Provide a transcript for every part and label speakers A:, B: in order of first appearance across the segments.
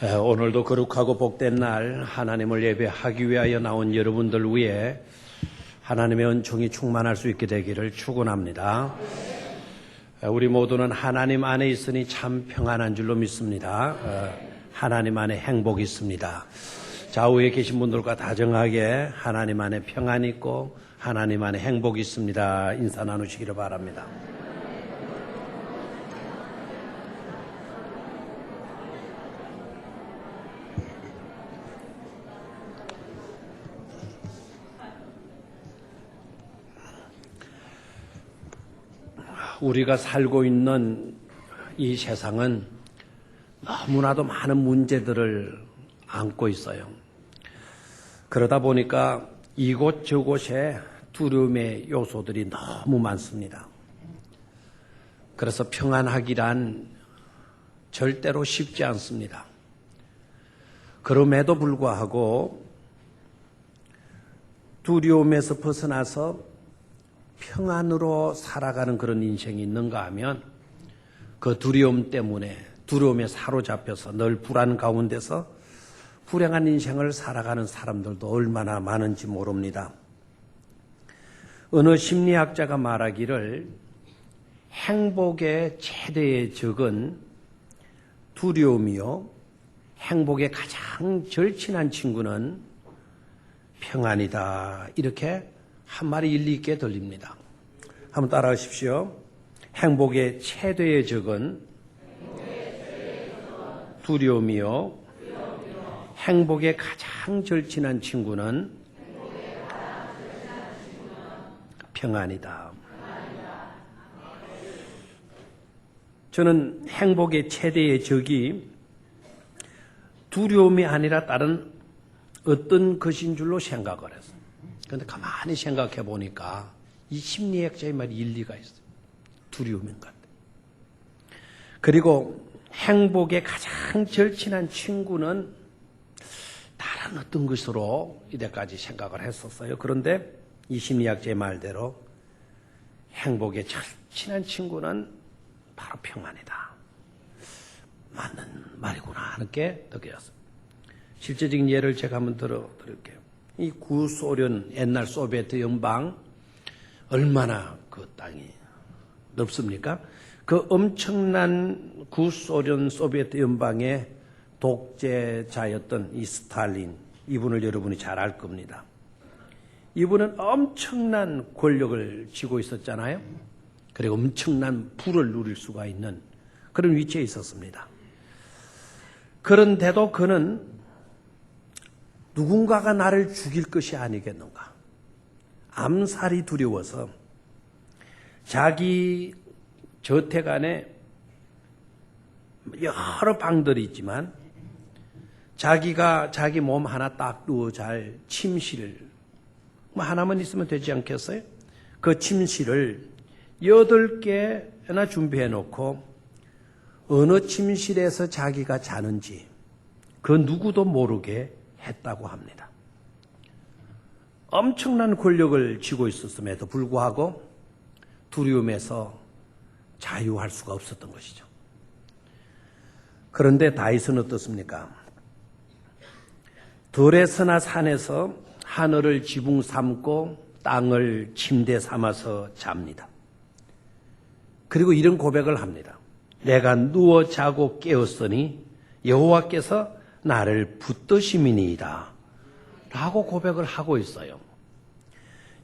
A: 오늘도 거룩하고 복된 날 하나님을 예배하기 위하여 나온 여러분들 위해 하나님의 은총이 충만할 수 있게 되기를 축원합니다. 우리 모두는 하나님 안에 있으니 참 평안한 줄로 믿습니다. 하나님 안에 행복이 있습니다. 좌우에 계신 분들과 다정하게 하나님 안에 평안이 있고 하나님 안에 행복이 있습니다. 인사 나누시기를 바랍니다. 우리가 살고 있는 이 세상은 너무나도 많은 문제들을 안고 있어요. 그러다 보니까 이곳저곳에 두려움의 요소들이 너무 많습니다. 그래서 평안하기란 절대로 쉽지 않습니다. 그럼에도 불구하고 두려움에서 벗어나서 평안으로 살아가는 그런 인생이 있는가 하면 그 두려움 때문에 두려움에 사로잡혀서 늘 불안 가운데서 불행한 인생을 살아가는 사람들도 얼마나 많은지 모릅니다. 어느 심리학자가 말하기를 행복의 최대의 적은 두려움이요, 행복의 가장 절친한 친구는 평안이다, 이렇게 한 말이 일리 있게 들립니다. 한번 따라하십시오. 행복의 최대의 적은 두려움이요, 행복의 가장 절친한 친구는 평안이다. 저는 행복의 최대의 적이 두려움이 아니라 다른 어떤 것인 줄로 생각을 했어요. 그런데 가만히 생각해 보니까 이 심리학자의 말이 일리가 있어요. 두려움인 것 같아요. 그리고 행복의 가장 절친한 친구는 다른 어떤 것으로 이때까지 생각을 했었어요. 그런데 이 심리학자의 말대로 행복의 절친한 친구는 바로 평안이다. 맞는 말이구나 하는 게 느껴졌어요. 실제적인 예를 제가 한번 들어드릴게요. 이 구소련, 옛날 소비에트 연방, 얼마나 그 땅이 넓습니까? 그 엄청난 구소련 소비에트 연방의 독재자였던 이 스탈린, 이분을 여러분이 잘 알 겁니다. 이분은 엄청난 권력을 쥐고 있었잖아요. 그리고 엄청난 부를 누릴 수가 있는 그런 위치에 있었습니다. 그런데도 그는 누군가가 나를 죽일 것이 아니겠는가. 암살이 두려워서 자기 저택 안에 여러 방들이 있지만 자기가 자기 몸 하나 딱 누워 잘 침실을 하나만 있으면 되지 않겠어요? 그 침실을 8개나 준비해 놓고 어느 침실에서 자기가 자는지 그 누구도 모르게 했다고 합니다. 엄청난 권력을 쥐고 있었음에도 불구하고 두려움에서 자유할 수가 없었던 것이죠. 그런데 다윗은 어떻습니까? 들에서나 산에서 하늘을 지붕 삼고 땅을 침대 삼아서 잡니다. 그리고 이런 고백을 합니다. 내가 누워 자고 깨었으니 여호와께서 나를 붙드심이니이다 라고 고백을 하고 있어요.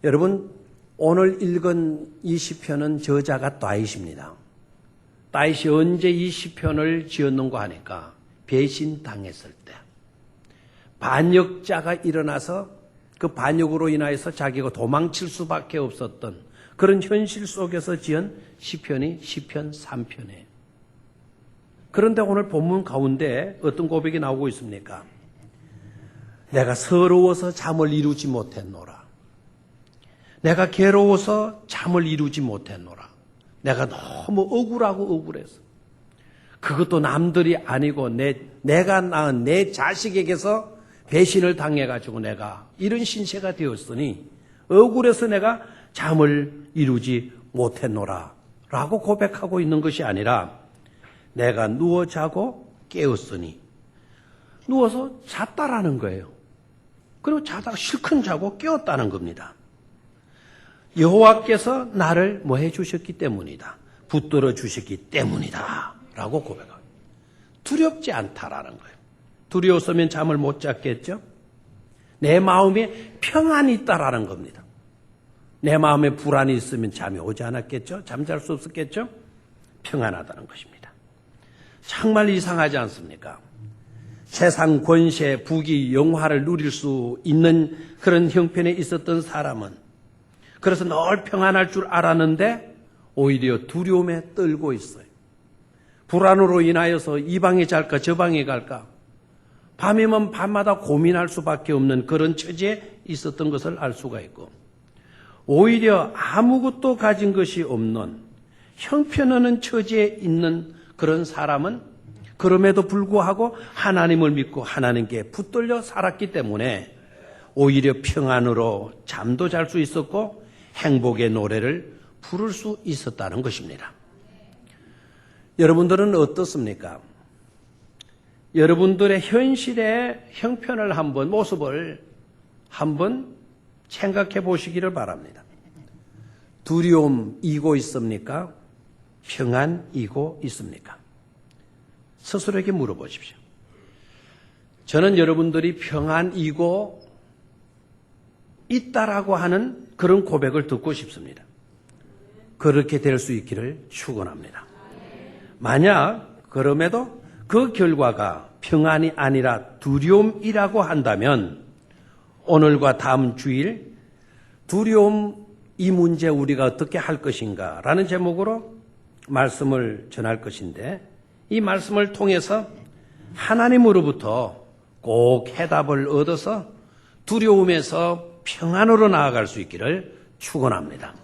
A: 여러분, 오늘 읽은 이 시편은 저자가 다윗입니다. 다윗이 언제 이 시편을 지었는가 하니까 배신당했을 때 반역자가 일어나서 그 반역으로 인하여서 자기가 도망칠 수밖에 없었던 그런 현실 속에서 지은 시편이 시편 3편이에요. 그런데 오늘 본문 가운데 어떤 고백이 나오고 있습니까? 내가 서러워서 잠을 이루지 못했노라. 내가 괴로워서 잠을 이루지 못했노라. 내가 너무 억울해서. 그것도 남들이 아니고 내가 낳은 내 자식에게서 배신을 당해가지고 내가 이런 신세가 되었으니 억울해서 내가 잠을 이루지 못했노라 라고 고백하고 있는 것이 아니라 내가 누워 자고 깨었으니 누워서 잤다라는 거예요. 그리고 자다가 실컷 자고 깨었다는 겁니다. 여호와께서 나를 뭐 해주셨기 때문이다. 붙들어 주셨기 때문이다. 라고 고백합니다. 두렵지 않다라는 거예요. 두려웠으면 잠을 못 잤겠죠? 내 마음에 평안이 있다라는 겁니다. 내 마음에 불안이 있으면 잠이 오지 않았겠죠? 잠잘 수 없었겠죠? 평안하다는 것입니다. 정말 이상하지 않습니까? 세상 권세, 부귀, 영화를 누릴 수 있는 그런 형편에 있었던 사람은 그래서 늘 평안할 줄 알았는데 오히려 두려움에 떨고 있어요. 불안으로 인하여서 이 방에 잘까 저 방에 갈까 밤이면 밤마다 고민할 수밖에 없는 그런 처지에 있었던 것을 알 수가 있고 오히려 아무것도 가진 것이 없는 형편없는 처지에 있는 그런 사람은 그럼에도 불구하고 하나님을 믿고 하나님께 붙들려 살았기 때문에 오히려 평안으로 잠도 잘 수 있었고 행복의 노래를 부를 수 있었다는 것입니다. 여러분들은 어떻습니까? 여러분들의 현실의 형편을 모습을 한번 생각해 보시기를 바랍니다. 두려움이고 있습니까? 평안이고 있습니까? 스스로에게 물어보십시오. 저는 여러분들이 평안이고 있다라고 하는 그런 고백을 듣고 싶습니다. 그렇게 될 수 있기를 축원합니다. 만약 그럼에도 그 결과가 평안이 아니라 두려움이라고 한다면 오늘과 다음 주일 두려움 이 문제 우리가 어떻게 할 것인가 라는 제목으로 말씀을 전할 것인데 이 말씀을 통해서 하나님으로부터 꼭 해답을 얻어서 두려움에서 평안으로 나아갈 수 있기를 축원합니다.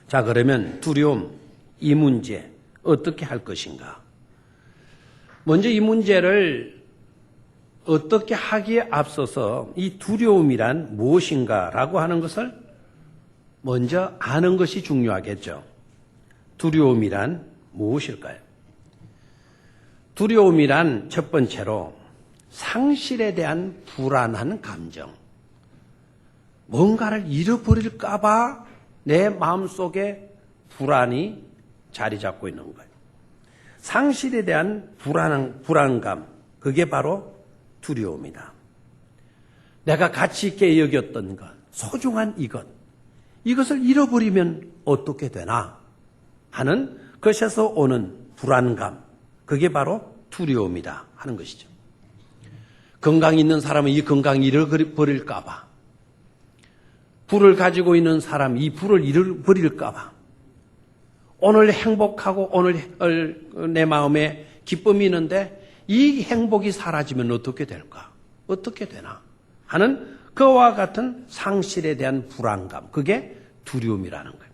A: 자, 그러면 두려움 이 문제 어떻게 할 것인가? 먼저 이 문제를 어떻게 하기에 앞서서 이 두려움이란 무엇인가라고 하는 것을 먼저 아는 것이 중요하겠죠. 두려움이란 무엇일까요? 두려움이란 첫 번째로 상실에 대한 불안한 감정. 뭔가를 잃어버릴까봐 내 마음속에 불안이 자리 잡고 있는 거예요. 상실에 대한 불안감, 그게 바로 두려움이다. 내가 가치 있게 여겼던 것, 소중한 이것을 잃어버리면 어떻게 되나 하는 것에서 오는 불안감, 그게 바로 두려움이다 하는 것이죠. 건강이 있는 사람은 이 건강을 잃어버릴까 봐, 부를 가지고 있는 사람이 이 부를 잃어버릴까 봐, 오늘 행복하고 오늘 내 마음에 기쁨이 있는데 이 행복이 사라지면 어떻게 될까? 어떻게 되나? 하는 그와 같은 상실에 대한 불안감, 그게 두려움이라는 거예요.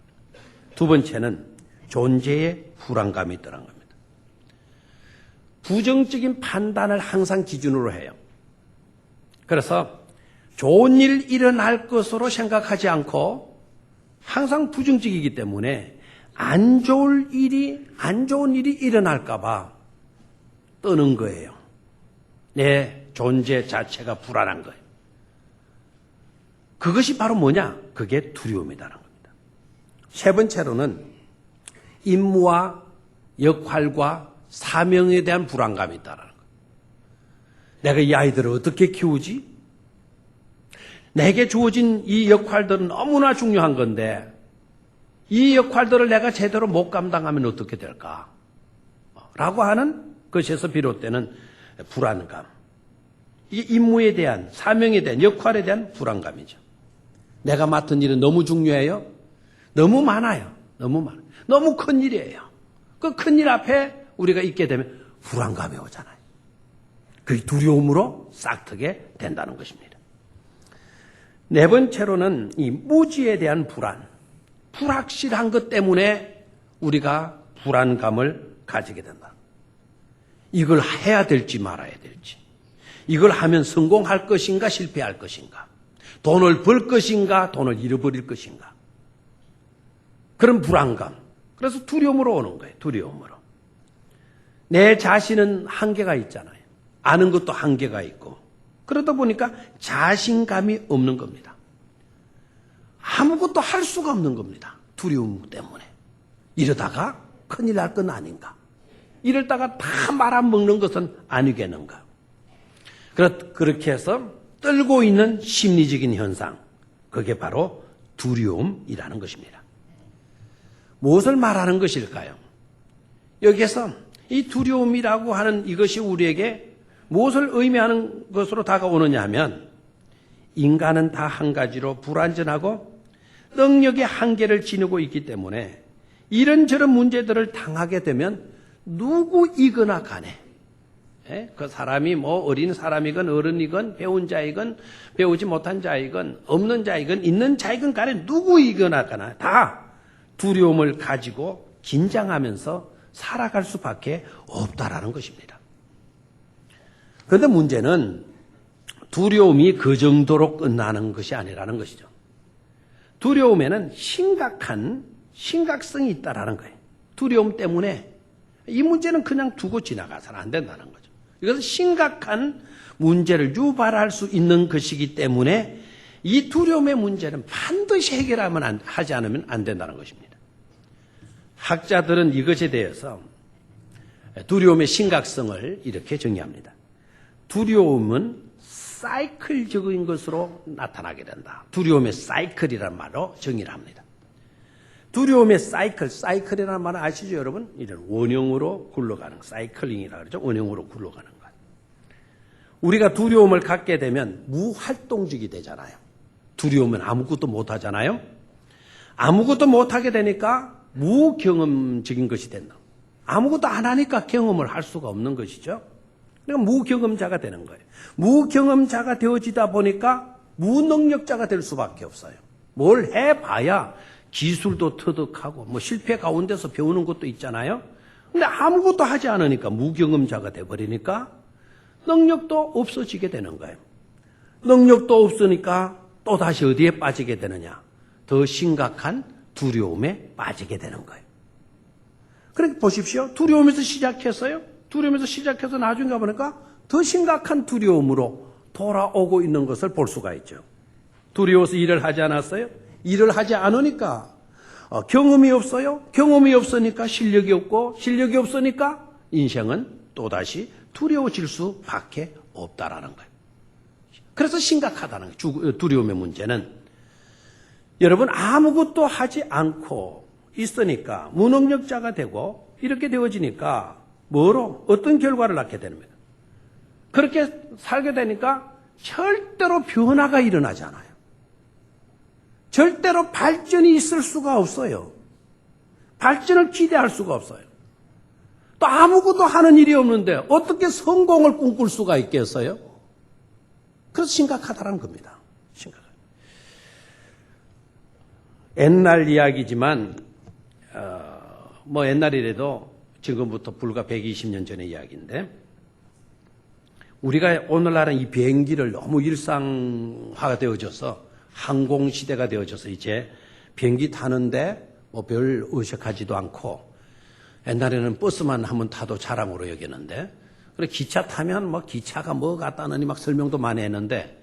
A: 두 번째는 존재의 불안감이 있다는 겁니다. 부정적인 판단을 항상 기준으로 해요. 그래서 좋은 일 일어날 것으로 생각하지 않고 항상 부정적이기 때문에 안 좋은 일이 일어날까 봐 떠는 거예요. 내 존재 자체가 불안한 거예요. 그것이 바로 뭐냐? 그게 두려움이라는 겁니다. 세 번째로는 임무와 역할과 사명에 대한 불안감이 있다는 거예요. 내가 이 아이들을 어떻게 키우지? 내게 주어진 이 역할들은 너무나 중요한 건데 이 역할들을 내가 제대로 못 감당하면 어떻게 될까? 라고 하는 것에서 비롯되는 불안감. 이게 임무에 대한, 사명에 대한, 역할에 대한 불안감이죠. 내가 맡은 일은 너무 중요해요? 너무 많아요. 너무 큰 일이에요. 그 큰 일 앞에 우리가 있게 되면 불안감이 오잖아요. 그게 두려움으로 싹트게 된다는 것입니다. 네 번째로는 이 무지에 대한 불확실한 것 때문에 우리가 불안감을 가지게 된다. 이걸 해야 될지 말아야 될지, 이걸 하면 성공할 것인가 실패할 것인가, 돈을 벌 것인가 돈을 잃어버릴 것인가, 그런 불안감. 그래서 두려움으로 오는 거예요. 두려움으로. 내 자신은 한계가 있잖아요. 아는 것도 한계가 있고 그러다 보니까 자신감이 없는 겁니다. 아무것도 할 수가 없는 겁니다. 두려움 때문에. 이러다가 큰일 날 건 아닌가. 이러다가 다 말아먹는 것은 아니겠는가. 그렇게 해서 떨고 있는 심리적인 현상, 그게 바로 두려움이라는 것입니다. 무엇을 말하는 것일까요? 여기에서 이 두려움이라고 하는 이것이 우리에게 무엇을 의미하는 것으로 다가오느냐 하면 인간은 다 한 가지로 불완전하고 능력의 한계를 지니고 있기 때문에 이런저런 문제들을 당하게 되면 누구이거나 간에 그 사람이 뭐 어린 사람이건 어른이건 배운 자이건 배우지 못한 자이건 없는 자이건 있는 자이건 간에 누구이거나 간에 다 두려움을 가지고 긴장하면서 살아갈 수밖에 없다라는 것입니다. 그런데 문제는 두려움이 그 정도로 끝나는 것이 아니라는 것이죠. 두려움에는 심각성이 있다라는 거예요. 두려움 때문에 이 문제는 그냥 두고 지나가서는 안 된다는 거죠. 이것은 심각한 문제를 유발할 수 있는 것이기 때문에 이 두려움의 문제는 반드시 하지 않으면 안 된다는 것입니다. 학자들은 이것에 대해서 두려움의 심각성을 이렇게 정의합니다. 두려움은 사이클적인 것으로 나타나게 된다. 두려움의 사이클이라는 말로 정의를 합니다. 두려움의 사이클이라는 말은 아시죠, 여러분? 이런 원형으로 굴러가는 사이클링이라고 그러죠. 원형으로 굴러가는 것. 우리가 두려움을 갖게 되면 무활동적이 되잖아요. 두려우면 아무것도 못 하잖아요. 아무것도 못 하게 되니까 무경험적인 것이 된다. 아무것도 안 하니까 경험을 할 수가 없는 것이죠. 그러니까 무경험자가 되는 거예요. 무경험자가 되어지다 보니까 무능력자가 될 수밖에 없어요. 뭘 해봐야 기술도 터득하고 뭐 실패 가운데서 배우는 것도 있잖아요. 근데 아무것도 하지 않으니까 무경험자가 돼버리니까 능력도 없어지게 되는 거예요. 능력도 없으니까 또 다시 어디에 빠지게 되느냐? 더 심각한 두려움에 빠지게 되는 거예요. 그렇게 보십시오. 두려움에서 시작했어요. 두려움에서 시작해서 나중에 가보니까 더 심각한 두려움으로 돌아오고 있는 것을 볼 수가 있죠. 두려워서 일을 하지 않았어요? 일을 하지 않으니까 경험이 없어요. 경험이 없으니까 실력이 없고 실력이 없으니까 인생은 또다시 두려워질 수밖에 없다라는 거예요. 그래서 심각하다는 거예요. 두려움의 문제는 여러분 아무것도 하지 않고 있으니까 무능력자가 되고 이렇게 되어지니까 뭐로 어떤 결과를 낳게 됩니다. 그렇게 살게 되니까 절대로 변화가 일어나지 않아요. 절대로 발전이 있을 수가 없어요. 발전을 기대할 수가 없어요. 또 아무것도 하는 일이 없는데 어떻게 성공을 꿈꿀 수가 있겠어요? 그래서 심각하다는 겁니다. 심각해요. 옛날 이야기지만 뭐 옛날이라도 지금부터 불과 120년 전의 이야기인데 우리가 오늘날은 이 비행기를 너무 일상화가 되어져서 항공시대가 되어져서 이제 비행기 타는데 뭐 별 어색하지도 않고 옛날에는 버스만 한번 타도 자랑으로 여겼는데 그래 기차 타면 뭐 기차가 뭐 같다느니 막 설명도 많이 했는데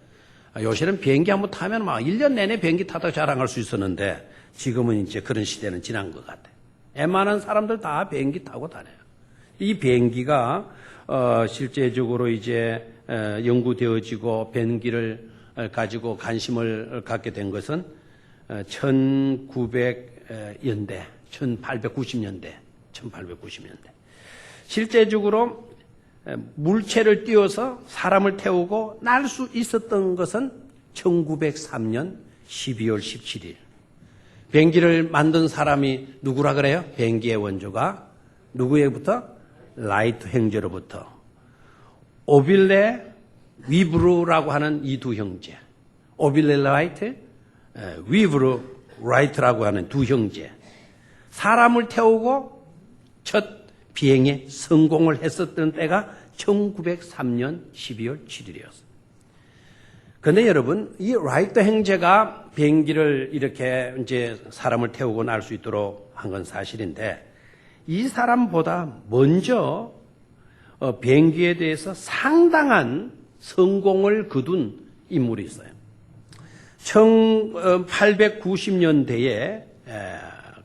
A: 요새는 비행기 한번 타면 막 1년 내내 비행기 타다 자랑할 수 있었는데 지금은 이제 그런 시대는 지난 것 같아요. 웬만한 사람들 다 비행기 타고 다녀요. 이 비행기가 실제적으로 이제 연구되어지고 비행기를 가지고 관심을 갖게 된 것은 1900년대, 1890년대. 실제적으로 물체를 띄워서 사람을 태우고 날 수 있었던 것은 1903년 12월 17일. 비행기를 만든 사람이 누구라 그래요? 비행기의 원조가 누구에부터? 라이트 형제로부터. 오빌레 위브르라고 하는 이 두 형제. 오빌레 라이트, 위브르 라이트라고 하는 두 형제. 사람을 태우고 첫 비행에 성공을 했었던 때가 1903년 12월 7일이었어요. 그런데 여러분, 이 라이트 형제가 비행기를 이렇게 이제 사람을 태우고 날 수 있도록 한 건 사실인데 이 사람보다 먼저 비행기에 대해서 상당한 성공을 거둔 인물이 있어요. 1890년대에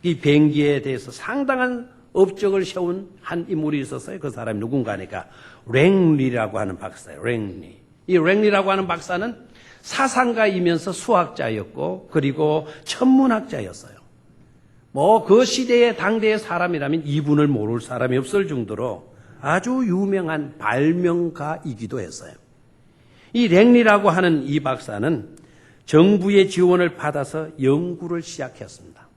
A: 이 비행기에 대해서 상당한 업적을 세운 한 인물이 있었어요. 그 사람이 누군가니까 랭리라고 하는 박사예요. 랭리. 이 랭리라고 하는 박사는 사상가이면서 수학자였고 그리고 천문학자였어요. 뭐 그 시대의 당대의 사람이라면 이분을 모를 사람이 없을 정도로 아주 유명한 발명가이기도 했어요. 이 랭리라고 하는 이 박사는 정부의 지원을 받아서 연구를 시작했습니다.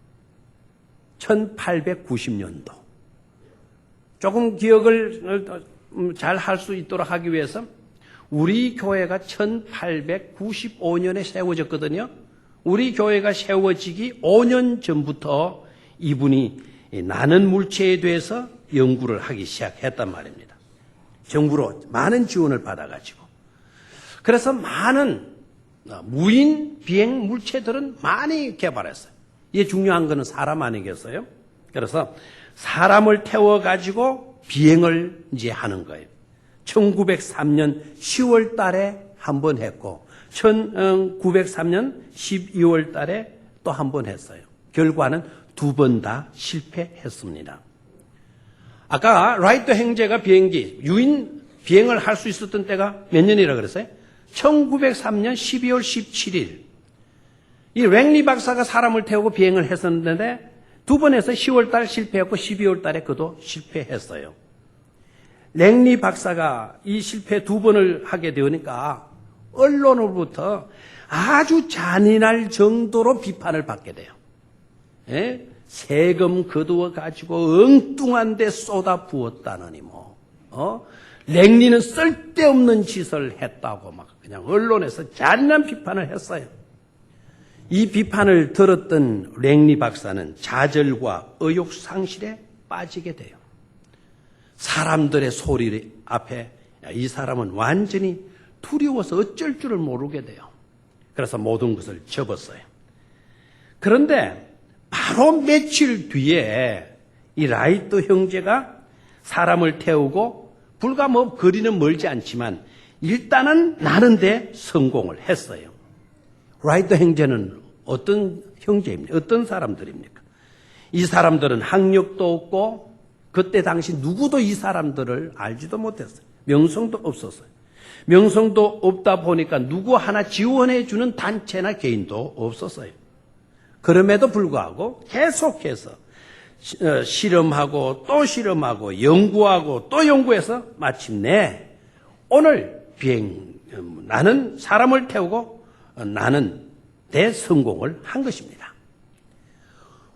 A: 1890년도. 조금 기억을 잘 할 수 있도록 하기 위해서 우리 교회가 1895년에 세워졌거든요. 우리 교회가 세워지기 5년 전부터 이분이 나는 물체에 대해서 연구를 하기 시작했단 말입니다. 정부로 많은 지원을 받아가지고. 그래서 많은 무인 비행 물체들은 많이 개발했어요. 이게 중요한 거는 사람 아니겠어요? 그래서 사람을 태워가지고 비행을 이제 하는 거예요. 1903년 10월 달에 한 번 했고, 1903년 12월 달에 또 한 번 했어요. 결과는 2번 다 실패했습니다. 아까 라이트 형제가 비행기, 유인 비행을 할 수 있었던 때가 몇 년이라 그랬어요? 1903년 12월 17일. 이 랭리 박사가 사람을 태우고 비행을 했었는데 2번 해서 10월 달 실패했고 12월 달에 그도 실패했어요. 랭리 박사가 이 실패 2번을 하게 되니까 언론으로부터 아주 잔인할 정도로 비판을 받게 돼요. 예? 세금 거두어 가지고 엉뚱한 데 쏟아 부었다느니 랭리는 쓸데없는 짓을 했다고 막 그냥 언론에서 잔인한 비판을 했어요. 이 비판을 들었던 랭리 박사는 좌절과 의욕 상실에 빠지게 돼요. 사람들의 소리 앞에 이 사람은 완전히 두려워서 어쩔 줄을 모르게 돼요. 그래서 모든 것을 접었어요. 그런데 바로 며칠 뒤에 이 라이트 형제가 사람을 태우고 불과 거리는 멀지 않지만 일단은 나는데 성공을 했어요. 라이트 형제는 어떤 형제입니까? 어떤 사람들입니까? 이 사람들은 학력도 없고 그때 당시 누구도 이 사람들을 알지도 못했어요. 명성도 없었어요. 명성도 없다 보니까 누구 하나 지원해 주는 단체나 개인도 없었어요. 그럼에도 불구하고 계속해서 실험하고 또 실험하고 연구하고 또 연구해서 마침내 오늘 나는 사람을 태우고 나는 대성공을 한 것입니다.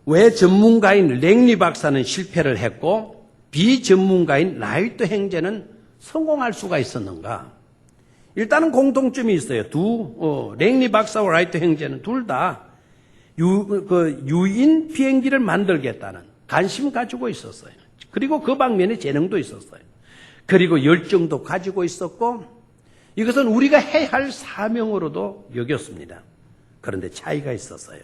A: 왜 전문가인 랭리 박사는 실패를 했고 비전문가인 라이트 형제는 성공할 수가 있었는가? 일단은 공통점이 있어요. 랭리 박사와 라이트 형제는 둘 다 유인 비행기를 만들겠다는 관심 가지고 있었어요. 그리고 그 방면에 재능도 있었어요. 그리고 열정도 가지고 있었고 이것은 우리가 해야 할 사명으로도 여겼습니다. 그런데 차이가 있었어요.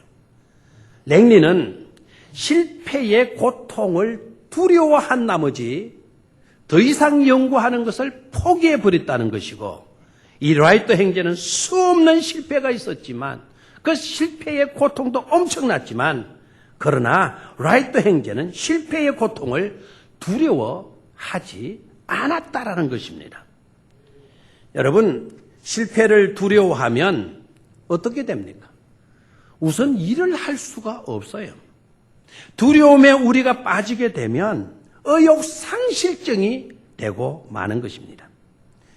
A: 랭리는 실패의 고통을 두려워한 나머지 더 이상 연구하는 것을 포기해버렸다는 것이고 이 라이트 형제는 수없는 실패가 있었지만 그 실패의 고통도 엄청났지만 그러나 라이트 형제는 실패의 고통을 두려워하지 않았다라는 것입니다. 여러분, 실패를 두려워하면 어떻게 됩니까? 우선 일을 할 수가 없어요. 두려움에 우리가 빠지게 되면 의욕상실증이 되고 마는 것입니다.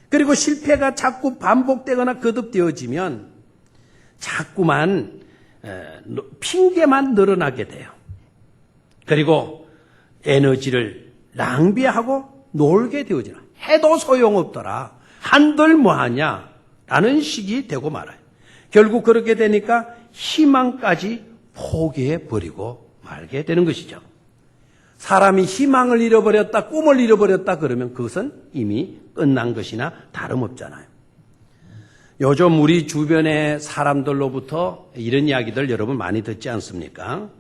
A: 그리고 실패가 자꾸 반복되거나 거듭되어지면 자꾸만 핑계만 늘어나게 돼요. 그리고 에너지를 낭비하고 놀게 되어지나. 해도 소용없더라. 한들 뭐하냐? 라는 식이 되고 말아요. 결국 그렇게 되니까 희망까지 포기해버리고 말게 되는 것이죠. 사람이 희망을 잃어버렸다, 꿈을 잃어버렸다 그러면 그것은 이미 끝난 것이나 다름없잖아요. 요즘 우리 주변의 사람들로부터 이런 이야기들 여러분 많이 듣지 않습니까?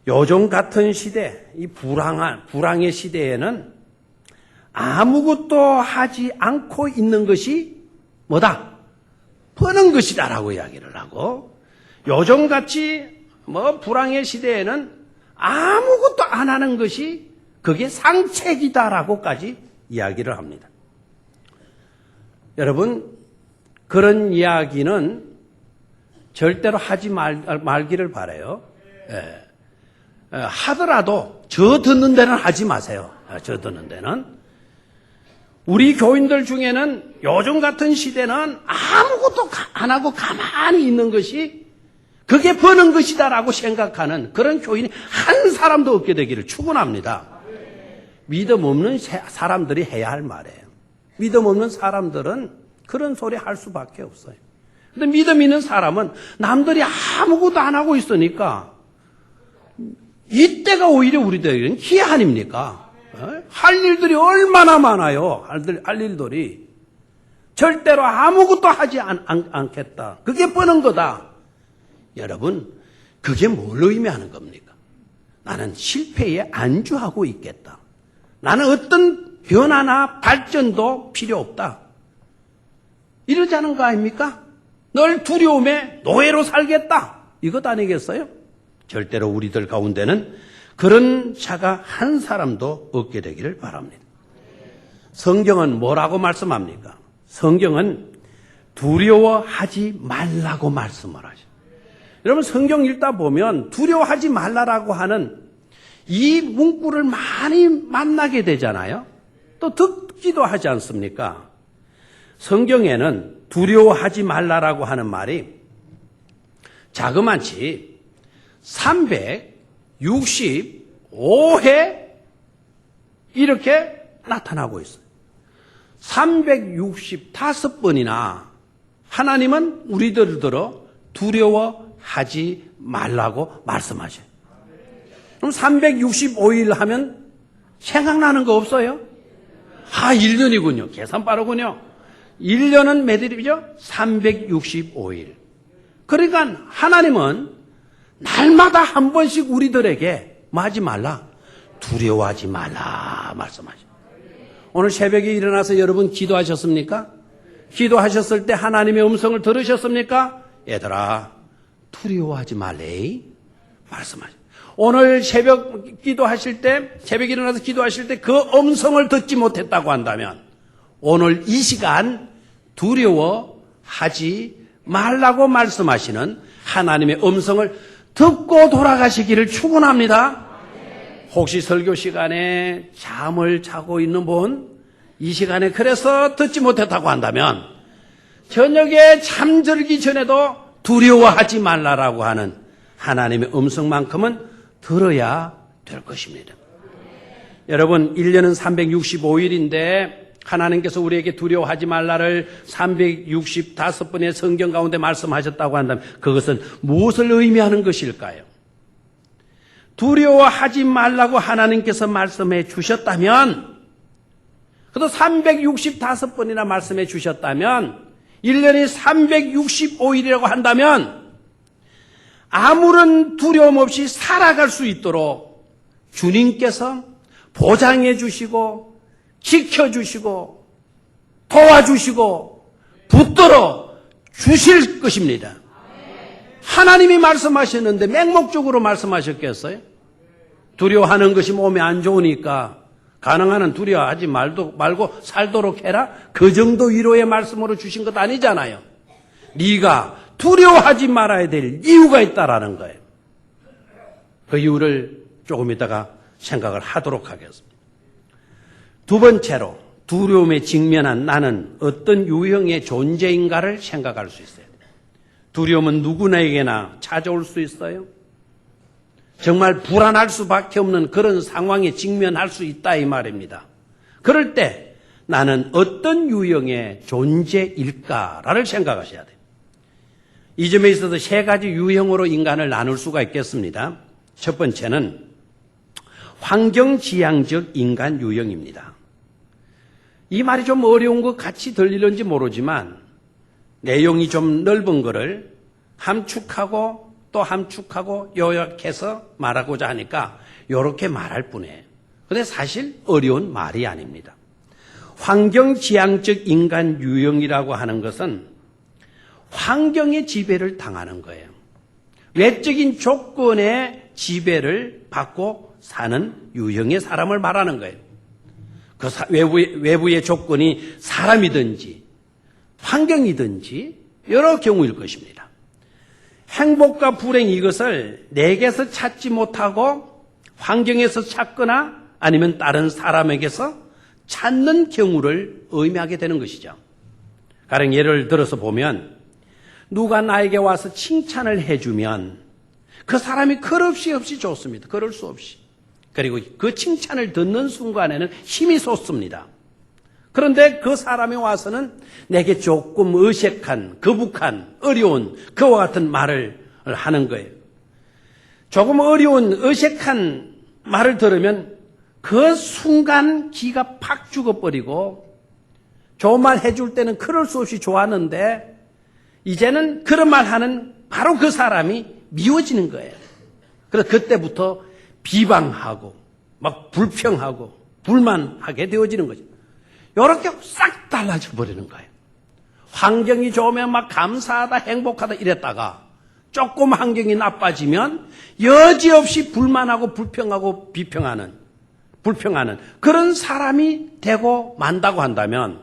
A: 요즘 같은 시대, 이 불황의 시대에는 아무것도 하지 않고 있는 것이 뭐다? 버는 것이다라고 이야기를 하고, 요즘같이 불황의 시대에는 아무것도 안 하는 것이 그게 상책이다라고까지 이야기를 합니다. 여러분, 그런 이야기는 절대로 하지 말기를 바라요. 예. 하더라도 저 듣는 데는 하지 마세요. 저 듣는 데는. 우리 교인들 중에는 요즘 같은 시대는 아무것도 안 하고 가만히 있는 것이 그게 버는 것이다라고 생각하는 그런 교인이 한 사람도 없게 되기를 축원합니다. 믿음 없는 사람들이 해야 할 말이에요. 믿음 없는 사람들은 그런 소리 할 수밖에 없어요. 근데 믿음 있는 사람은 남들이 아무것도 안 하고 있으니까 이때가 오히려 우리들에게는 기회 아닙니까? 할 일들이 얼마나 많아요. 할 일들이. 절대로 아무것도 하지 않겠다. 그게 버는 거다. 여러분, 그게 뭘 의미하는 겁니까? 나는 실패에 안주하고 있겠다. 나는 어떤 변화나 발전도 필요 없다. 이러자는 거 아닙니까? 늘 두려움에 노예로 살겠다. 이것 아니겠어요? 절대로 우리들 가운데는 그런 자가 한 사람도 없게 되기를 바랍니다. 성경은 뭐라고 말씀합니까? 성경은 두려워하지 말라고 말씀을 하죠. 여러분, 성경 읽다 보면 두려워하지 말라라고 하는 이 문구를 많이 만나게 되잖아요. 또 듣기도 하지 않습니까? 성경에는 두려워하지 말라라고 하는 말이 자그마치 365회 이렇게 나타나고 있어요. 365번이나 하나님은 우리들을 들어 두려워하지 말라고 말씀하셔요. 그럼 365일 하면 생각나는 거 없어요? 1년이군요. 계산 빠르군요. 1년은 몇 일이죠? 365일. 그러니까 하나님은 날마다 한 번씩 우리들에게 뭐 하지 말라? 두려워하지 말라 말씀하죠. 오늘 새벽에 일어나서 여러분 기도하셨습니까? 기도하셨을 때 하나님의 음성을 들으셨습니까? 얘들아, 두려워하지 말래 말씀하죠. 오늘 새벽 기도하실 때, 새벽에 일어나서 기도하실 때 그 음성을 듣지 못했다고 한다면 오늘 이 시간 두려워하지 말라고 말씀하시는 하나님의 음성을 듣고 돌아가시기를 축원합니다. 혹시 설교 시간에 잠을 자고 있는 분, 이 시간에 그래서 듣지 못했다고 한다면 저녁에 잠들기 전에도 두려워하지 말라라고 하는 하나님의 음성만큼은 들어야 될 것입니다. 여러분, 1년은 365일인데 하나님께서 우리에게 두려워하지 말라를 365번의 성경 가운데 말씀하셨다고 한다면 그것은 무엇을 의미하는 것일까요? 두려워하지 말라고 하나님께서 말씀해 주셨다면, 그래도 365번이나 말씀해 주셨다면 1년이 365일이라고 한다면 아무런 두려움 없이 살아갈 수 있도록 주님께서 보장해 주시고 지켜주시고 도와주시고 붙들어 주실 것입니다. 하나님이 말씀하셨는데 맹목적으로 말씀하셨겠어요? 두려워하는 것이 몸에 안 좋으니까 가능한 한 두려워하지 말고 살도록 해라? 그 정도 위로의 말씀으로 주신 것 아니잖아요. 네가 두려워하지 말아야 될 이유가 있다라는 거예요. 그 이유를 조금 이따가 생각을 하도록 하겠습니다. 두 번째로 두려움에 직면한 나는 어떤 유형의 존재인가를 생각할 수 있어요. 두려움은 누구나에게나 찾아올 수 있어요. 정말 불안할 수밖에 없는 그런 상황에 직면할 수 있다 이 말입니다. 그럴 때 나는 어떤 유형의 존재일까를 생각하셔야 돼요. 이 점에 있어서 세 가지 유형으로 인간을 나눌 수가 있겠습니다. 첫 번째는 환경지향적 인간 유형입니다. 이 말이 좀 어려운 것 같이 들리는지 모르지만 내용이 좀 넓은 거를 함축하고 또 함축하고 요약해서 말하고자 하니까 이렇게 말할 뿐이에요. 그런데 사실 어려운 말이 아닙니다. 환경지향적 인간 유형이라고 하는 것은 환경의 지배를 당하는 거예요. 외적인 조건의 지배를 받고 사는 유형의 사람을 말하는 거예요. 그 외부의 조건이 사람이든지 환경이든지 여러 경우일 것입니다. 행복과 불행 이것을 내게서 찾지 못하고 환경에서 찾거나 아니면 다른 사람에게서 찾는 경우를 의미하게 되는 것이죠. 가령 예를 들어서 보면 누가 나에게 와서 칭찬을 해주면 그 사람이 그릇이 없이 좋습니다. 그럴 수 없이. 그리고 그 칭찬을 듣는 순간에는 힘이 솟습니다. 그런데 그 사람이 와서는 내게 조금 어색한, 거북한, 어려운 그와 같은 말을 하는 거예요. 조금 어려운, 어색한 말을 들으면 그 순간 기가 팍 죽어버리고 좋은 말 해줄 때는 그럴 수 없이 좋았는데 이제는 그런 말 하는 바로 그 사람이 미워지는 거예요. 그래서 그때부터 비방하고 막 불평하고 불만하게 되어지는 거죠. 이렇게 싹 달라져 버리는 거예요. 환경이 좋으면 막 감사하다 행복하다 이랬다가 조금 환경이 나빠지면 여지없이 불만하고 불평하고 비평하는 불평하는 그런 사람이 되고 만다고 한다면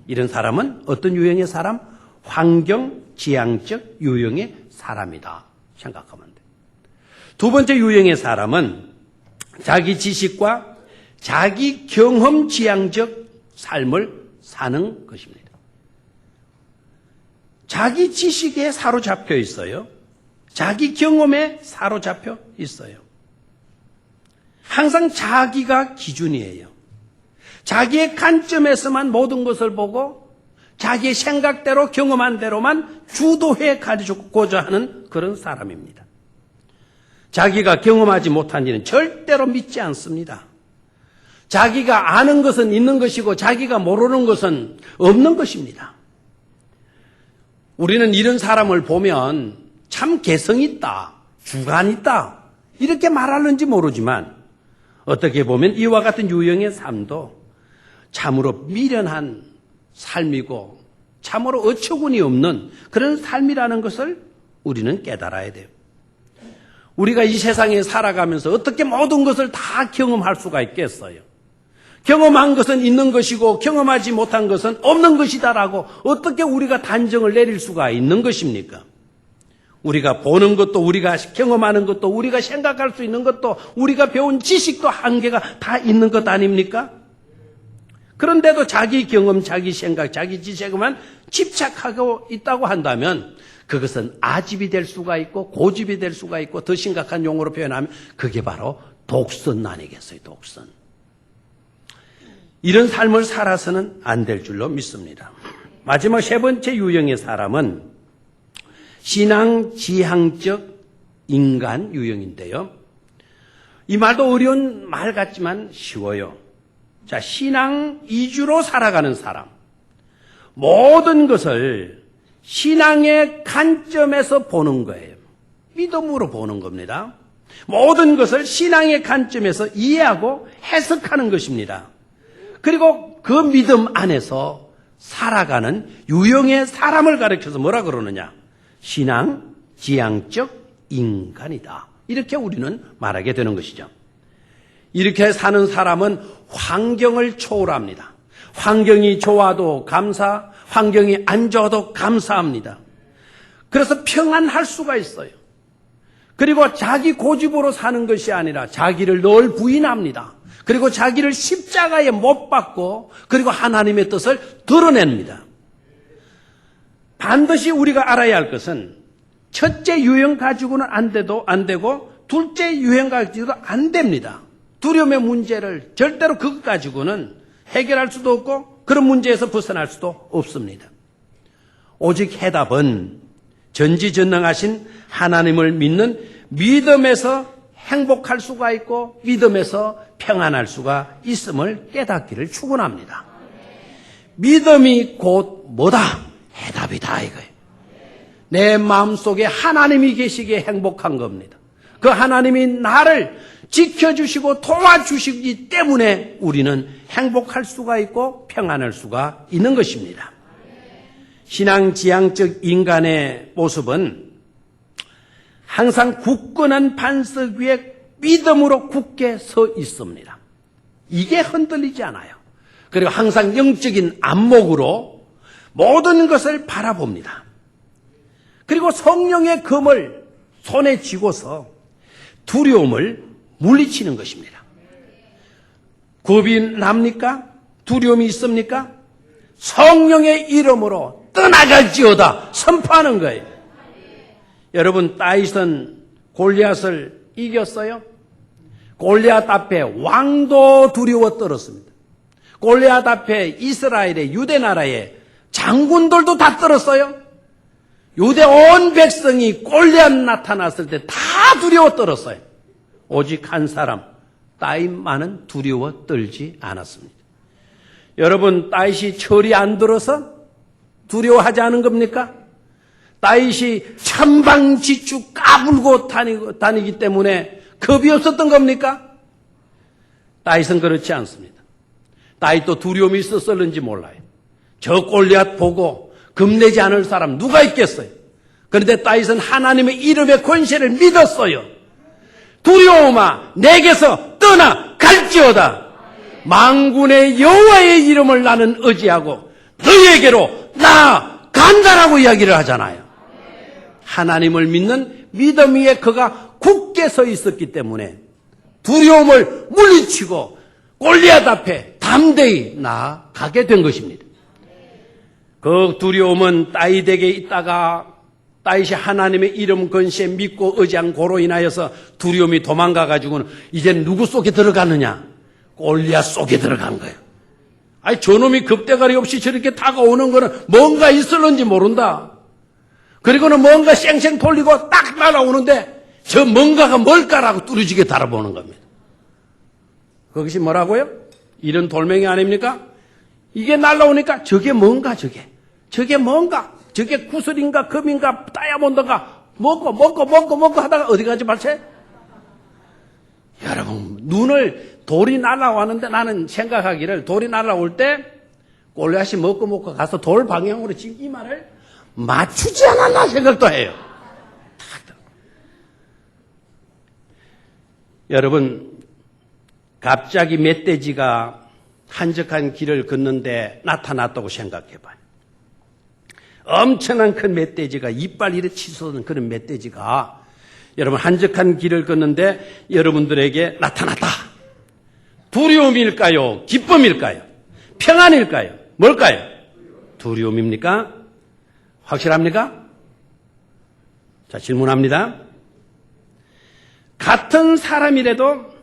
A: 이런 사람은 어떤 유형의 사람? 환경지향적 유형의 사람이다 생각하면 돼요. 두 번째 유형의 사람은 자기 지식과 자기 경험지향적 삶을 사는 것입니다. 자기 지식에 사로잡혀 있어요. 자기 경험에 사로잡혀 있어요. 항상 자기가 기준이에요. 자기의 관점에서만 모든 것을 보고 자기의 생각대로 경험한 대로만 주도해 가지고자 하는 그런 사람입니다. 자기가 경험하지 못한 일은 절대로 믿지 않습니다. 자기가 아는 것은 있는 것이고 자기가 모르는 것은 없는 것입니다. 우리는 이런 사람을 보면 참 개성 있다, 주관 있다 이렇게 말하는지 모르지만 어떻게 보면 이와 같은 유형의 삶도 참으로 미련한 삶이고 참으로 어처구니 없는 그런 삶이라는 것을 우리는 깨달아야 돼요. 우리가 이 세상에 살아가면서 어떻게 모든 것을 다 경험할 수가 있겠어요? 경험한 것은 있는 것이고 경험하지 못한 것은 없는 것이다라고 어떻게 우리가 단정을 내릴 수가 있는 것입니까? 우리가 보는 것도 우리가 경험하는 것도 우리가 생각할 수 있는 것도 우리가 배운 지식도 한계가 다 있는 것 아닙니까? 그런데도 자기 경험, 자기 생각, 자기 지식에만 집착하고 있다고 한다면 그것은 아집이 될 수가 있고 고집이 될 수가 있고 더 심각한 용어로 표현하면 그게 바로 독선 아니겠어요? 독선. 이런 삶을 살아서는 안 될 줄로 믿습니다. 마지막 세 번째 유형의 사람은 신앙지향적 인간 유형인데요. 이 말도 어려운 말 같지만 쉬워요. 자, 신앙 이주로 살아가는 사람. 모든 것을 신앙의 관점에서 보는 거예요. 믿음으로 보는 겁니다. 모든 것을 신앙의 관점에서 이해하고 해석하는 것입니다. 그리고 그 믿음 안에서 살아가는 유형의 사람을 가르쳐서 뭐라 그러느냐? 신앙 지향적 인간이다. 이렇게 우리는 말하게 되는 것이죠. 이렇게 사는 사람은 환경을 초월합니다. 환경이 좋아도 감사, 환경이 안 좋아도 감사합니다. 그래서 평안할 수가 있어요. 그리고 자기 고집으로 사는 것이 아니라 자기를 늘 부인합니다. 그리고 자기를 십자가에 못 박고 그리고 하나님의 뜻을 드러냅니다. 반드시 우리가 알아야 할 것은 첫째 유형 가지고는 안 되고 둘째 유형 가지고도 안 됩니다. 두려움의 문제를 절대로 그것 가지고는 해결할 수도 없고 그런 문제에서 벗어날 수도 없습니다. 오직 해답은 전지전능하신 하나님을 믿는 믿음에서 행복할 수가 있고 믿음에서 평안할 수가 있음을 깨닫기를 축원합니다. 믿음이 곧 뭐다? 해답이다 이거예요. 내 마음속에 하나님이 계시기에 행복한 겁니다. 그 하나님이 나를 지켜주시고 도와주시기 때문에 우리는 행복할 수가 있고 평안할 수가 있는 것입니다. 신앙지향적 인간의 모습은 항상 굳건한 반석 위에 믿음으로 굳게 서 있습니다. 이게 흔들리지 않아요. 그리고 항상 영적인 안목으로 모든 것을 바라봅니다. 그리고 성령의 검을 손에 쥐고서 두려움을 물리치는 것입니다. 겁이 납니까? 두려움이 있습니까? 성령의 이름으로 떠나갈지어다 선포하는 거예요. 여러분, 다윗은 골리앗을 이겼어요? 골리앗 앞에 왕도 두려워 떨었습니다. 골리앗 앞에 이스라엘의 유대 나라의 장군들도 다 떨었어요. 유대 온 백성이 골리앗 나타났을 때 다 두려워 떨었어요. 오직 한 사람 다윗만은 두려워 떨지 않았습니다. 여러분, 다윗이 철이 안 들어서 두려워하지 않은 겁니까? 다윗이 천방지축 까불고 다니기 때문에 겁이 없었던 겁니까? 다윗은 그렇지 않습니다. 다윗도 두려움이 있었을는지 몰라요. 저 골리앗 보고 겁내지 않을 사람 누가 있겠어요? 그런데 다윗은 하나님의 이름의 권세를 믿었어요. 두려움아 내게서 떠나갈지어다. 만군의 여호와의 이름을 나는 의지하고 너희에게로 나아간다라고 이야기를 하잖아요. 하나님을 믿는 믿음 위에 그가 굳게 서 있었기 때문에 두려움을 물리치고 골리앗 앞에 담대히 나아가게 된 것입니다. 그 두려움은 다윗에게 있다가 다윗이 하나님의 이름 권세 믿고 의지한 고로 인하여서 두려움이 도망가가지고는 이제 누구 속에 들어가느냐? 골리앗 속에 들어간 거예요. 아니 저놈이 급대가리 없이 저렇게 다가오는 거는 뭔가 있을는지 모른다. 그리고는 뭔가 쌩쌩 돌리고 딱 날아오는데 저 뭔가가 뭘까라고 뚜렷하게 달아보는 겁니다. 그것이 뭐라고요? 이런 돌멩이 아닙니까? 이게 날아오니까 저게 뭔가 저게 뭔가 저게 구슬인가 금인가 다이아몬드인가 먹고 하다가 어디 가지 말채? 여러분 눈을 돌이 날아왔는데 나는 생각하기를 돌이 날아올 때 골리앗이 먹고 가서 돌 방향으로 지금 이 말을 맞추지 않았나 생각도 해요. 여러분 갑자기 멧돼지가 한적한 길을 걷는데 나타났다고 생각해봐요. 엄청난 큰 멧돼지가 이빨 이래 치솟는 그런 멧돼지가 여러분 한적한 길을 걷는데 여러분들에게 나타났다. 두려움일까요? 기쁨일까요? 평안일까요? 뭘까요? 두려움입니까? 확실합니까? 자, 질문합니다. 같은 사람이라도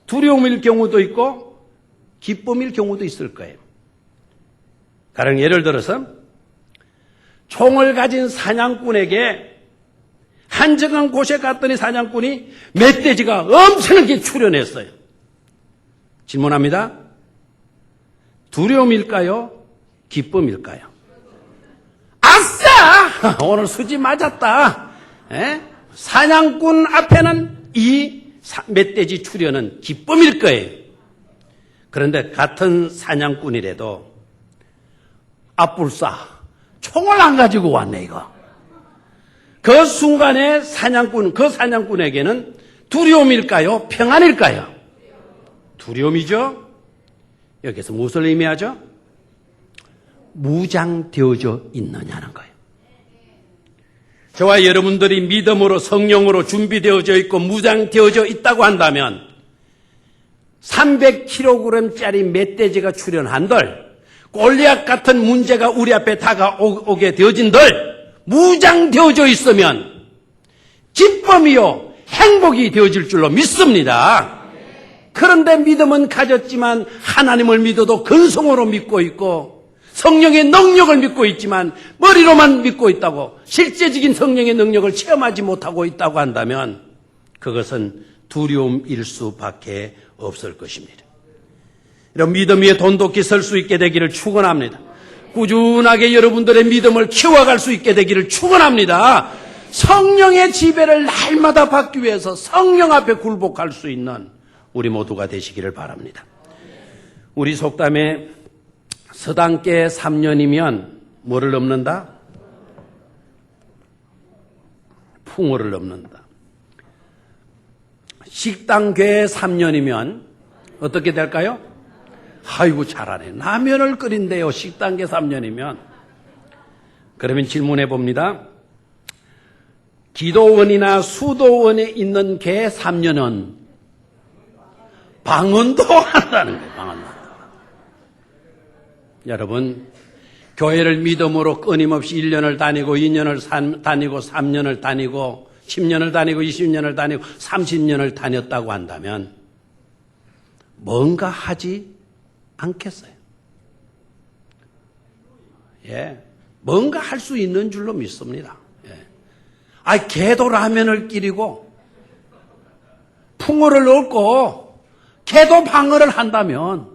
A: 두려움일 경우도 있고 기쁨일 경우도 있을 거예요. 가령 예를 들어서 총을 가진 사냥꾼에게 한적한 곳에 갔더니 사냥꾼이 멧돼지가 엄청나게 출현했어요. 질문합니다. 두려움일까요? 기쁨일까요? 아싸! 오늘 수지 맞았다. 사냥꾼 앞에는 이 멧돼지 출현은 기쁨일 거예요. 그런데 같은 사냥꾼이라도 앞불싸 총을 안 가지고 왔네 이거. 그 순간에 그 사냥꾼에게는 두려움일까요? 평안일까요? 두려움이죠. 여기서 무엇을 의미하죠? 무장되어져 있느냐는 거예요. 저와 여러분들이 믿음으로 성령으로 준비되어져 있고 무장되어져 있다고 한다면 300kg짜리 멧돼지가 출현한들 골리앗 같은 문제가 우리 앞에 다가오게 되어진들 무장되어져 있으면 기쁨이요 행복이 되어질 줄로 믿습니다. 그런데 믿음은 가졌지만 하나님을 믿어도 근성으로 믿고 있고 성령의 능력을 믿고 있지만 머리로만 믿고 있다고 실제적인 성령의 능력을 체험하지 못하고 있다고 한다면 그것은 두려움일 수밖에 없을 것입니다. 이런 믿음 위에 돈독히 설 수 있게 되기를 축원합니다. 꾸준하게 여러분들의 믿음을 키워갈 수 있게 되기를 축원합니다. 성령의 지배를 날마다 받기 위해서 성령 앞에 굴복할 수 있는 우리 모두가 되시기를 바랍니다. 우리 속담에 서당계 3년이면 뭐를 넘는다? 풍어를 넘는다. 식당계 3년이면 어떻게 될까요? 아이고 잘하네. 라면을 끓인대요. 식당계 3년이면. 그러면 질문해 봅니다. 기도원이나 수도원에 있는 개 3년은 방언도 한다는 거예요. 방언도. 여러분, 교회를 믿음으로 끊임없이 1년을 다니고 2년을 다니고 3년을 다니고 10년을 다니고 20년을 다니고 30년을 다녔다고 한다면 뭔가 하지 않겠어요? 예, 뭔가 할 수 있는 줄로 믿습니다. 예. 개도 라면을 끓이고 풍어를 얻고 개도 방어를 한다면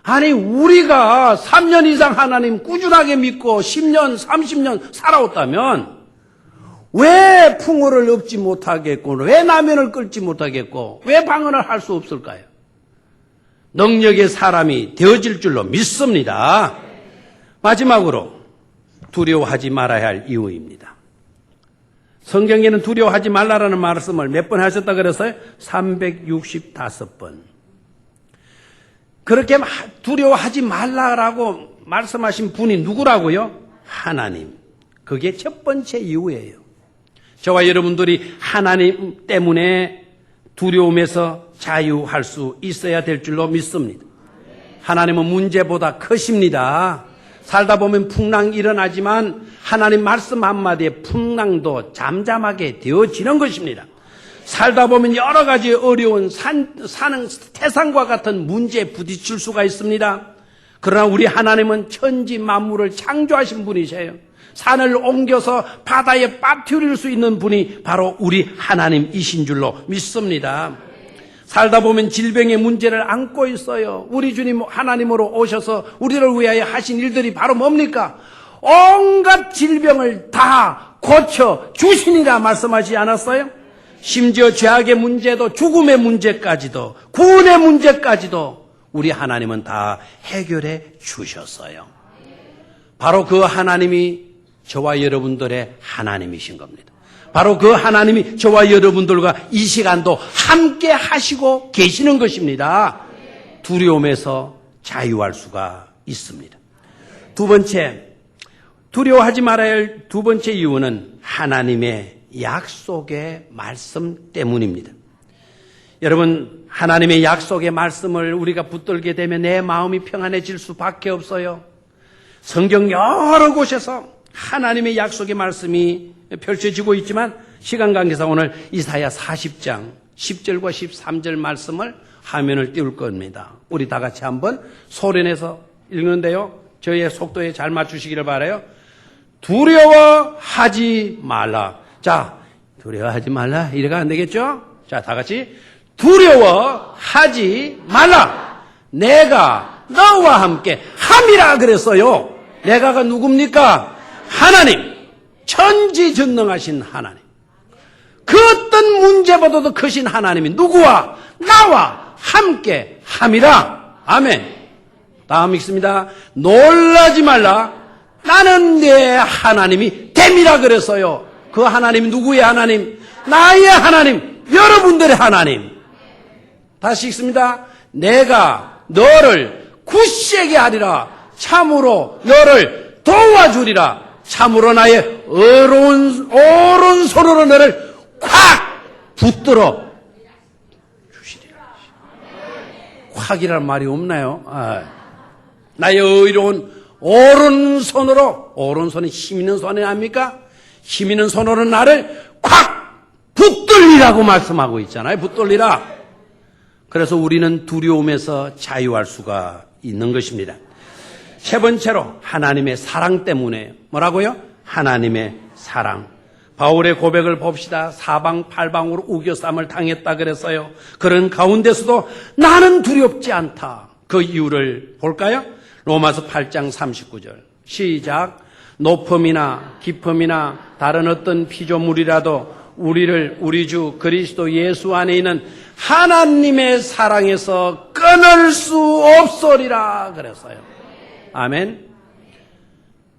A: 아니 우리가 3년 이상 하나님 꾸준하게 믿고 10년, 30년 살아왔다면 왜 풍어를 얻지 못하겠고 왜 라면을 끓지 못하겠고 왜 방언을 할 수 없을까요? 능력의 사람이 되어질 줄로 믿습니다. 마지막으로 두려워하지 말아야 할 이유입니다. 성경에는 두려워하지 말라라는 말씀을 몇 번 하셨다 그랬어요? 365번. 그렇게 두려워하지 말라라고 말씀하신 분이 누구라고요? 하나님. 그게 첫 번째 이유예요. 저와 여러분들이 하나님 때문에 두려움에서 자유할 수 있어야 될 줄로 믿습니다. 하나님은 문제보다 크십니다. 살다 보면 풍랑이 일어나지만 하나님 말씀 한마디에 풍랑도 잠잠하게 되어지는 것입니다. 살다 보면 여러 가지 어려운 사는 태산과 같은 문제에 부딪힐 수가 있습니다. 그러나 우리 하나님은 천지 만물을 창조하신 분이세요. 산을 옮겨서 바다에 빠뜨릴 수 있는 분이 바로 우리 하나님이신 줄로 믿습니다. 살다 보면 질병의 문제를 안고 있어요. 우리 주님 하나님으로 오셔서 우리를 위하여 하신 일들이 바로 뭡니까? 온갖 질병을 다 고쳐 주시니라 말씀하지 않았어요? 심지어 죄악의 문제도 죽음의 문제까지도 구원의 문제까지도 우리 하나님은 다 해결해 주셨어요. 바로 그 하나님이 저와 여러분들의 하나님이신 겁니다. 바로 그 하나님이 저와 여러분들과 이 시간도 함께 하시고 계시는 것입니다. 두려움에서 자유할 수가 있습니다. 두 번째, 두려워하지 말아야 할 두 번째 이유는 하나님의 약속의 말씀 때문입니다. 여러분, 하나님의 약속의 말씀을 우리가 붙들게 되면 내 마음이 평안해질 수밖에 없어요. 성경 여러 곳에서 하나님의 약속의 말씀이 펼쳐지고 있지만 시간 관계상 오늘 이사야 40장 10절과 13절 말씀을 화면을 띄울 겁니다. 우리 다 같이 한번 소리내서 읽는데요. 저희의 속도에 잘 맞추시기를 바라요. 두려워하지 말라. 자, 두려워하지 말라. 이래가 안 되겠죠? 자, 다 같이 두려워하지 말라. 내가 너와 함께 함이라 그랬어요. 내가가 누굽니까? 하나님. 천지전능하신 하나님. 그 어떤 문제보다도 크신 하나님이 누구와 나와 함께 함이라. 아멘. 다음 읽습니다. 놀라지 말라. 나는 내 하나님이 됨이라 그랬어요. 그 하나님이 누구의 하나님? 나의 하나님, 여러분들의 하나님. 다시 읽습니다. 내가 너를 굳세게 하리라. 참으로 너를 도와주리라. 참으로 나의 오른손으로 너를 콱 붙들어 주시리라. 콱이라는 말이 없나요? 나의 의로운 오른손으로, 오른손은 힘 있는 손이 아닙니까? 힘 있는 손으로 나를 콱 붙들리라고 말씀하고 있잖아요. 붙들리라. 그래서 우리는 두려움에서 자유할 수가 있는 것입니다. 세 번째로 하나님의 사랑 때문에 뭐라고요? 하나님의 사랑. 바울의 고백을 봅시다. 사방팔방으로 우겨쌈을 당했다 그랬어요. 그런 가운데서도 나는 두렵지 않다. 그 이유를 볼까요? 로마서 8장 39절 시작. 높음이나 깊음이나 다른 어떤 피조물이라도 우리를 우리 주 그리스도 예수 안에 있는 하나님의 사랑에서 끊을 수 없소리라 그랬어요. 아멘.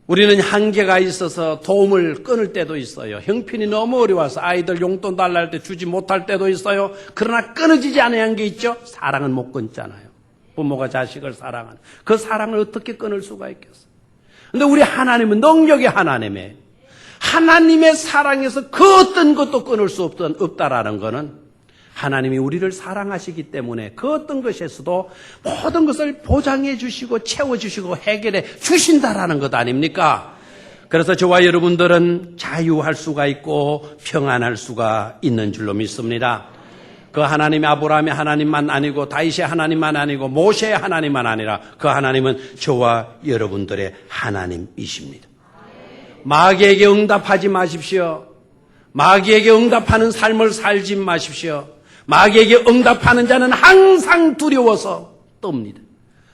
A: 우리는 한계가 있어서 도움을 끊을 때도 있어요. 형편이 너무 어려워서 아이들 용돈 달라 할 때 주지 못할 때도 있어요. 그러나 끊어지지 않은 게 있죠. 사랑은 못 끊잖아요. 부모가 자식을 사랑하는 그 사랑을 어떻게 끊을 수가 있겠어요. 근데 우리 하나님은 능력의 하나님의 사랑에서 그 어떤 것도 끊을 수 없다라는 것은 하나님이 우리를 사랑하시기 때문에 그 어떤 것에서도 모든 것을 보장해 주시고 채워주시고 해결해 주신다라는 것 아닙니까? 그래서 저와 여러분들은 자유할 수가 있고 평안할 수가 있는 줄로 믿습니다. 그 하나님이 아브라함의 하나님만 아니고 다윗의 하나님만 아니고 모세의 하나님만 아니라 그 하나님은 저와 여러분들의 하나님이십니다. 마귀에게 응답하지 마십시오. 마귀에게 응답하는 삶을 살지 마십시오. 마귀에게 응답하는 자는 항상 두려워서 떱니다.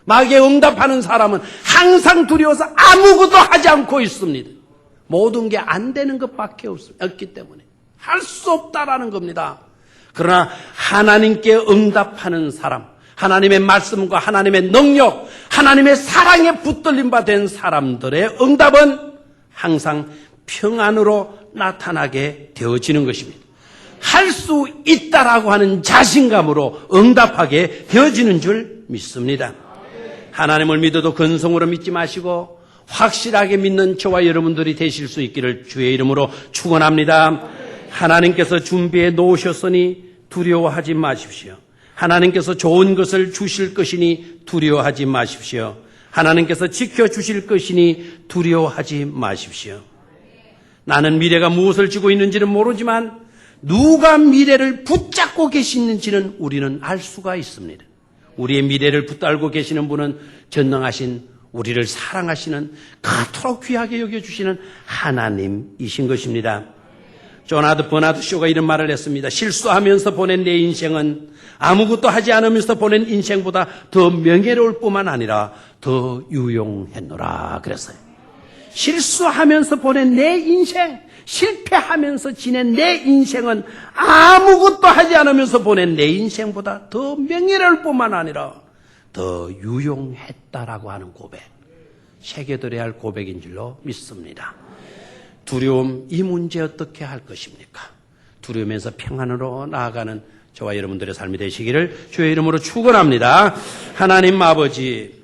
A: 마귀에 응답하는 사람은 항상 두려워서 아무것도 하지 않고 있습니다. 모든 게 안 되는 것밖에 없기 때문에 할 수 없다라는 겁니다. 그러나 하나님께 응답하는 사람, 하나님의 말씀과 하나님의 능력, 하나님의 사랑에 붙들림 바 된 사람들의 응답은 항상 평안으로 나타나게 되어지는 것입니다. 할 수 있다라고 하는 자신감으로 응답하게 되어지는 줄 믿습니다. 하나님을 믿어도 근성으로 믿지 마시고 확실하게 믿는 저와 여러분들이 되실 수 있기를 주의 이름으로 축원합니다. 하나님께서 준비해 놓으셨으니 두려워하지 마십시오. 하나님께서 좋은 것을 주실 것이니 두려워하지 마십시오. 하나님께서 지켜주실 것이니 두려워하지 마십시오. 나는 미래가 무엇을 지고 있는지는 모르지만 누가 미래를 붙잡고 계시는지는 우리는 알 수가 있습니다. 우리의 미래를 붙들고 계시는 분은 전능하신 우리를 사랑하시는 그토록 귀하게 여겨주시는 하나님이신 것입니다. 조나드 버나드 쇼가 이런 말을 했습니다. 실수하면서 보낸 내 인생은 아무것도 하지 않으면서 보낸 인생보다 더 명예로울 뿐만 아니라 더 유용했노라 그랬어요. 실수하면서 보낸 내 인생, 실패하면서 지낸 내 인생은 아무것도 하지 않으면서 보낸 내 인생보다 더 명예로울 뿐만 아니라 더 유용했다라고 하는 고백, 새겨들어야 할 고백인 줄로 믿습니다. 두려움, 이 문제 어떻게 할 것입니까? 두려우면서 평안으로 나아가는 저와 여러분들의 삶이 되시기를 주의 이름으로 축원합니다. 하나님 아버지,